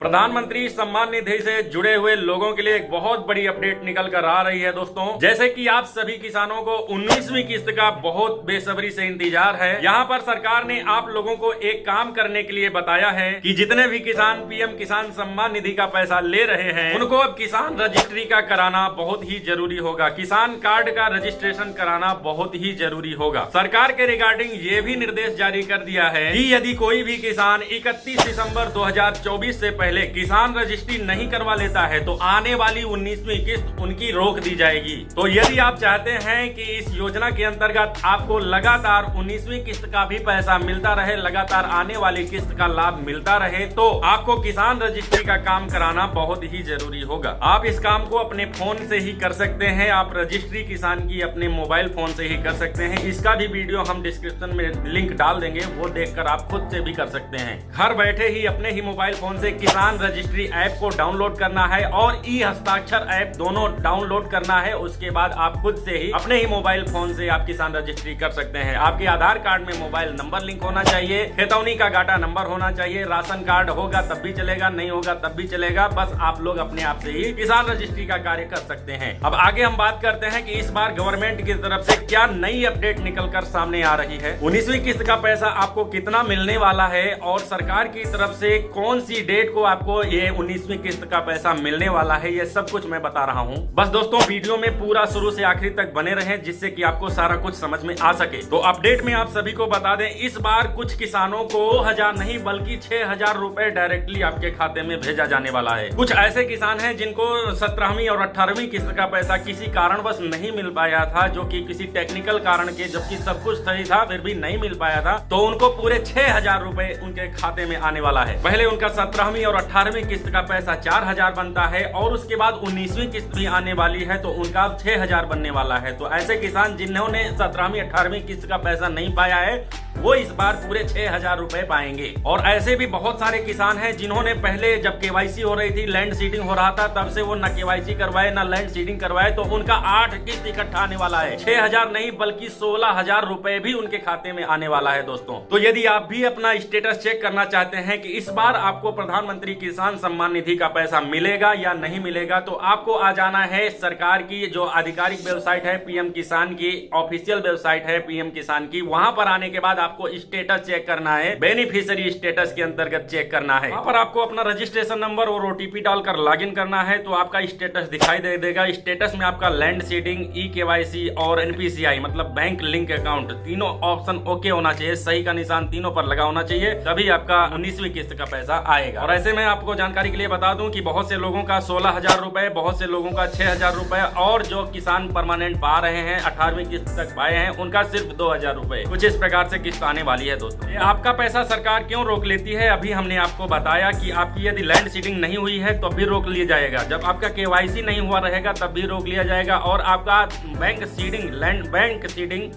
प्रधानमंत्री सम्मान निधि से जुड़े हुए लोगों के लिए एक बहुत बड़ी अपडेट निकल कर आ रही है दोस्तों। जैसे कि आप सभी किसानों को 19वीं किस्त का बहुत बेसब्री से इंतजार है। यहाँ पर सरकार ने आप लोगों को एक काम करने के लिए बताया है कि जितने भी किसान पीएम किसान सम्मान निधि का पैसा ले रहे हैं उनको अब किसान रजिस्ट्री का कराना बहुत ही जरूरी होगा। किसान कार्ड का रजिस्ट्रेशन कराना बहुत ही जरूरी होगा। सरकार के रिगार्डिंग ये भी निर्देश जारी कर दिया है कि यदि कोई भी किसान 31 दिसंबर 2024 से पहले किसान रजिस्ट्री नहीं करवा लेता है तो आने वाली 19वीं किस्त उनकी रोक दी जाएगी। तो यदि आप चाहते हैं कि इस योजना के अंतर्गत आपको लगातार 19वीं किस्त का भी पैसा मिलता रहे, लगातार आने वाली किस्त का लाभ मिलता रहे, तो आपको किसान रजिस्ट्री का काम कराना बहुत ही जरूरी होगा। आप इस काम को अपने फोन से ही कर सकते हैं। आप रजिस्ट्री किसान की अपने मोबाइल फोन से ही कर सकते हैं। इसका भी वीडियो हम डिस्क्रिप्शन में लिंक डाल देंगे, वो देखकर आप खुद से भी कर सकते हैं। घर बैठे ही अपने ही मोबाइल फोन से किसान रजिस्ट्री ऐप को डाउनलोड करना है और ई हस्ताक्षर ऐप दोनों डाउनलोड करना है। उसके बाद आप खुद से ही अपने ही मोबाइल फोन से आप किसान रजिस्ट्री कर सकते हैं। आपके आधार कार्ड में मोबाइल नंबर लिंक होना चाहिए, खेतौनी का गाटा नंबर होना चाहिए, राशन कार्ड होगा तब भी चलेगा, नहीं होगा तब भी चलेगा। बस आप लोग अपने आप से ही किसान रजिस्ट्री का कार्य कर सकते हैं। अब आगे हम बात करते हैं कि इस बार गवर्नमेंट की तरफ से क्या नई अपडेट निकल कर सामने आ रही है। 19वीं किस्त का पैसा आपको कितना मिलने वाला है और सरकार की तरफ से कौन सी डेट को आपको ये 19वीं किस्त का पैसा मिलने वाला है, ये सब कुछ मैं बता रहा हूँ। बस दोस्तों वीडियो में पूरा शुरू से आखिर तक बने रहें जिससे कि आपको सारा कुछ समझ में आ सके। तो अपडेट में आप सभी को बता दें, इस बार कुछ किसानों को 2000 नहीं बल्कि 6000 रुपए डायरेक्टली आपके खाते में भेजा जाने वाला है। कुछ ऐसे किसान हैं जिनको 17वीं और 18वीं किस्त का पैसा किसी कारणवश नहीं मिल पाया था, जो कि किसी टेक्निकल कारण के, जबकि सब कुछ सही था फिर भी नहीं मिल पाया था, तो उनको पूरे 6000 रुपए उनके खाते में आने वाला है। पहले उनका 17वीं और 18वीं किस्त का पैसा 4000 बनता है और उसके बाद 19वीं किस्त भी आने वाली है तो उनका 6000 बनने वाला है। तो ऐसे किसान जिन्होंने 17वीं 18वीं किस्त का पैसा नहीं पाया है वो इस बार पूरे 6000 रुपए पाएंगे। और ऐसे भी बहुत सारे किसान हैं जिन्होंने पहले जब केवाईसी हो रही थी, लैंड सीडिंग हो रहा था, तब से वो न केवाईसी करवाए न लैंड सीडिंग करवाए, तो उनका 8 किस्त इकट्ठा आने वाला है। 6000 नहीं बल्कि 16000 रुपए भी उनके खाते में आने वाला है दोस्तों। तो यदि आप भी अपना स्टेटस चेक करना चाहते हैं कि इस बार आपको प्रधानमंत्री किसान सम्मान निधि का पैसा मिलेगा या नहीं मिलेगा, तो आपको आ जाना है सरकार की जो आधिकारिक वेबसाइट है, पीएम किसान की ऑफिशियल वेबसाइट है पीएम किसान की। वहां पर आने के बाद आपको स्टेटस चेक करना है, बेनिफिशियरी स्टेटस के अंतर्गत चेक करना है। वहां पर आपको अपना रजिस्ट्रेशन नंबर और ओटीपी डालकर लॉगिन करना है तो आपका स्टेटस दिखाई दे देगा। स्टेटस में आपका लैंड सीडिंग, ई केवाईसी और एनपीसीआई मतलब बैंक लिंक अकाउंट, तीनों ऑप्शन ओके होना चाहिए, सही का निशान तीनों पर लगा होना चाहिए, तभी आपका 19वीं किस्त का पैसा आएगा। और ऐसे में आपको जानकारी के लिए बता दूं कि बहुत से लोगों का 16000 रुपए, बहुत से लोगों का 6000 रुपए, और जो किसान परमानेंट पा रहे हैं 18वीं किस्त तक पाए हैं उनका सिर्फ 2000 रुपए। कुछ इस प्रकार से किस्त आने वाली है दोस्तों। आपका पैसा सरकार क्यों रोक लेती है, अभी हमने आपको बताया कि आपकी यदि लैंड सीडिंग नहीं हुई है तो भी रोक लिया जाएगा, जब आपका केवाईसी नहीं हुआ रहेगा तब भी रोक लिया जाएगा, और आपका bank seeding, land bank seeding,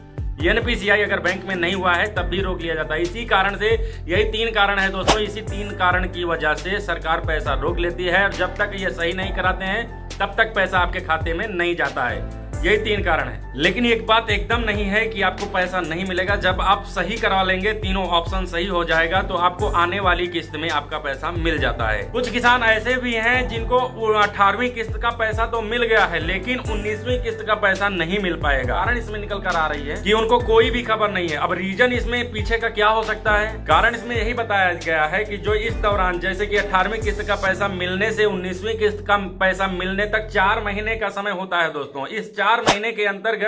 NPCI अगर बैंक में नहीं हुआ है तब भी रोक लिया जाता है। इसी कारण से, यही 3 कारण है दोस्तों, इसी 3 कारण की वजह से सरकार पैसा रोक लेती है। और जब तक ये सही नहीं कराते हैं तब तक पैसा आपके खाते में नहीं जाता है। यही 3 कारण है। लेकिन एक बात एकदम नहीं है कि आपको पैसा नहीं मिलेगा। जब आप सही करवा लेंगे, तीनों ऑप्शन सही हो जाएगा, तो आपको आने वाली किस्त में आपका पैसा मिल जाता है। कुछ किसान ऐसे भी हैं जिनको 18वीं किस्त का पैसा तो मिल गया है लेकिन 19वीं किस्त का पैसा नहीं मिल पाएगा। कारण इसमें निकल कर आ रही है कि उनको कोई भी खबर नहीं है। अब रीजन इसमें पीछे का क्या हो सकता है? कारण इसमें यही बताया गया है कि जो इस दौरान, जैसे कि 18वीं किस्त का पैसा मिलने से 19वीं किस्त का पैसा मिलने तक 4 महीने का समय होता है दोस्तों। इस 4 महीने के अंतर्गत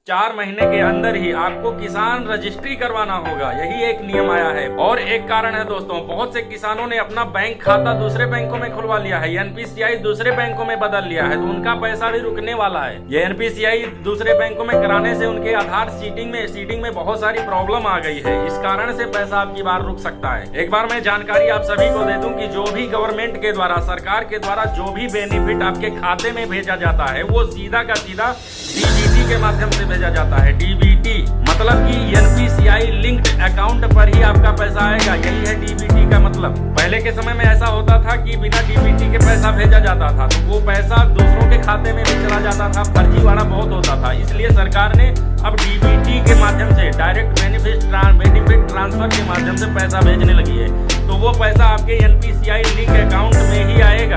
4 महीने के अंदर ही आपको किसान रजिस्ट्री करवाना होगा, यही एक नियम आया है। और एक कारण है दोस्तों, बहुत से किसानों ने अपना बैंक खाता दूसरे बैंकों में खुलवा लिया है, एनपीसीआई दूसरे बैंकों में बदल लिया है, तो उनका पैसा भी रुकने वाला है। ये एनपीसीआई दूसरे बैंकों में कराने से उनके आधार सीडिंग में बहुत सारी प्रॉब्लम आ गई है। इस कारण से पैसा आपकी बार रुक सकता है। एक बार मैं जानकारी आप सभी को दे दूं कि जो भी गवर्नमेंट के द्वारा, सरकार के द्वारा जो भी बेनिफिट आपके खाते में भेजा जाता है वो सीधा का सीधा डीबीटी के माध्यम से भेजा जाता है। डीबीटी मतलब कि एनपीसीआई लिंक्ड अकाउंट पर ही आपका पैसा आएगा, यही है डीबीटी का मतलब। पहले के समय में ऐसा होता था कि बिना डीबीटी के पैसा भेजा जाता था तो वो पैसा दूसरों के खाते में भी चला जाता था, फर्जीवाड़ा बहुत होता था। इसलिए सरकार ने अब डीबीटी के माध्यम से, डायरेक्ट बेनिफिट ट्रांसफर के माध्यम से पैसा भेजने लगी है। तो वो पैसा आपके एनपीसीआई लिंक अकाउंट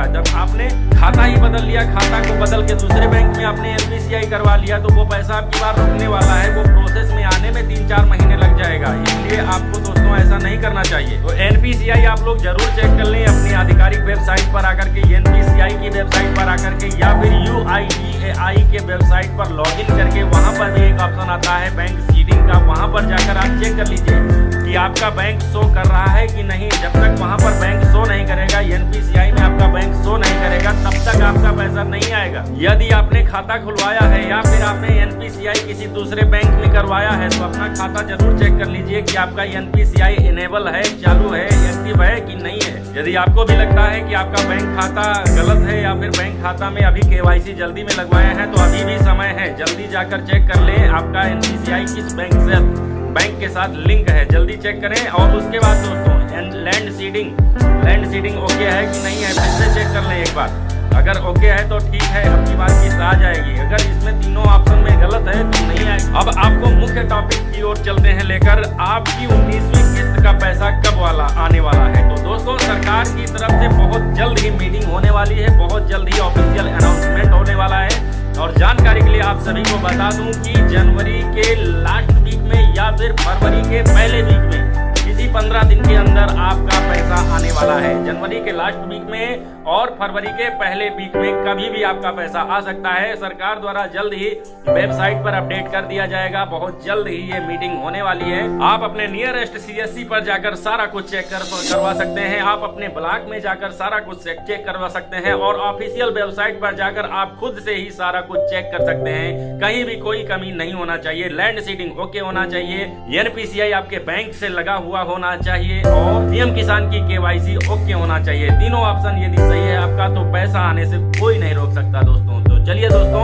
आएगा। जब आपने खाता ही बदल लिया, खाता को बदल के दूसरे बैंक में आपने NPCI करवा लिया, तो वो पैसा आपकी बार रुकने वाला है, वो प्रोसेस में आने में 3-4 महीने लग जाएगा। इसलिए आपको दोस्तों ऐसा नहीं करना चाहिए। तो NPCI आप लोग जरूर चेक कर लें अपनी आधिकारिक वेबसाइट पर आकर के, NPCI की वेबसाइट पर आकर के, या फिर UIDAI के वेबसाइट पर लॉगिन करके। वहां पर भी एक ऑप्शन आता है बैंक सीडिंग का, वहां पर जाकर आप चेक कर लीजिए कि आपका बैंक शो कर रहा है कि नहीं। जब तक वहां पर बैंक शो नहीं करेगा, NPCI में आपका बैंक शो नहीं करेगा, तब तक आपका पैसा नहीं आएगा। यदि आपने खाता खुलवाया है या फिर आपने NPCI किसी दूसरे बैंक में करवाया है, तो अपना खाता जरूर चेक कर लीजिए कि आपका NPCI इनेबल है, चालू है, एक्टिव है कि नहीं है। यदि आपको भी लगता है कि आपका बैंक खाता गलत है या फिर बैंक खाता में अभी KYC जल्दी में लगवाए हैं, तो अभी भी समय है, जल्दी जाकर चेक कर लें आपका NPCI किस बैंक के साथ लिंक है, जल्दी चेक करें। और उसके बाद दोस्तों लैंड सीडिंग ओके है कि नहीं है, फिर से चेक कर लें एक बार। अगर ओके है तो ठीक है, आपकी बात किस्त आ जाएगी। अगर इसमें तीनों ऑप्शन में गलत है तो नहीं आएगी। अब आपको मुख्य टॉपिक की ओर चलते हैं लेकर, आपकी 19वीं किस्त का पैसा कब वाला आने वाला है। तो दोस्तों सरकार की तरफ से बहुत जल्द ही मीटिंग होने वाली है, बहुत जल्द ही ऑफिशियल अनाउंसमेंट होने वाला है। और जानकारी के लिए आप सभी को बता दूं कि जनवरी के लास्ट वीक में या फिर फरवरी के पहले वीक में, किसी 15 दिन के अंदर आपका पैसा आने वाला है। जनवरी के लास्ट वीक में और फरवरी के पहले वीक में कभी भी आपका पैसा आ सकता है। सरकार द्वारा जल्द ही वेबसाइट पर अपडेट कर दिया जाएगा, बहुत जल्द ही ये मीटिंग होने वाली है। आप अपने नियरेस्ट CSC पर जाकर सारा कुछ चेक करवा सकते हैं, आप अपने ब्लॉक में जाकर सारा कुछ चेक करवा सकते हैं, और ऑफिशियल वेबसाइट पर जाकर आप खुद से ही सारा कुछ चेक कर सकते हैं। कहीं भी कोई कमी नहीं होना चाहिए, लैंड सीडिंग ओके होना चाहिए, NPCI आपके बैंक से लगा हुआ होना चाहिए, और PM किसान की KYC ओके होना चाहिए। तीनों ऑप्शन यदि सही है आपका, तो पैसा आने से कोई नहीं रोक सकता दोस्तों। तो चलिए दोस्तों,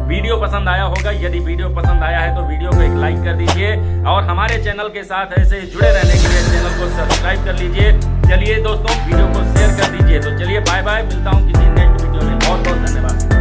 वीडियो पसंद आया होगा, यदि वीडियो पसंद आया है तो वीडियो को एक लाइक कर दीजिए, और हमारे चैनल के साथ ऐसे जुड़े रहने के लिए चैनल को सब्सक्राइब कर लीजिए। चलिए दोस्तों, वीडियो को शेयर कर दीजिए। तो चलिए बाय बाय, मिलता हूँ किसी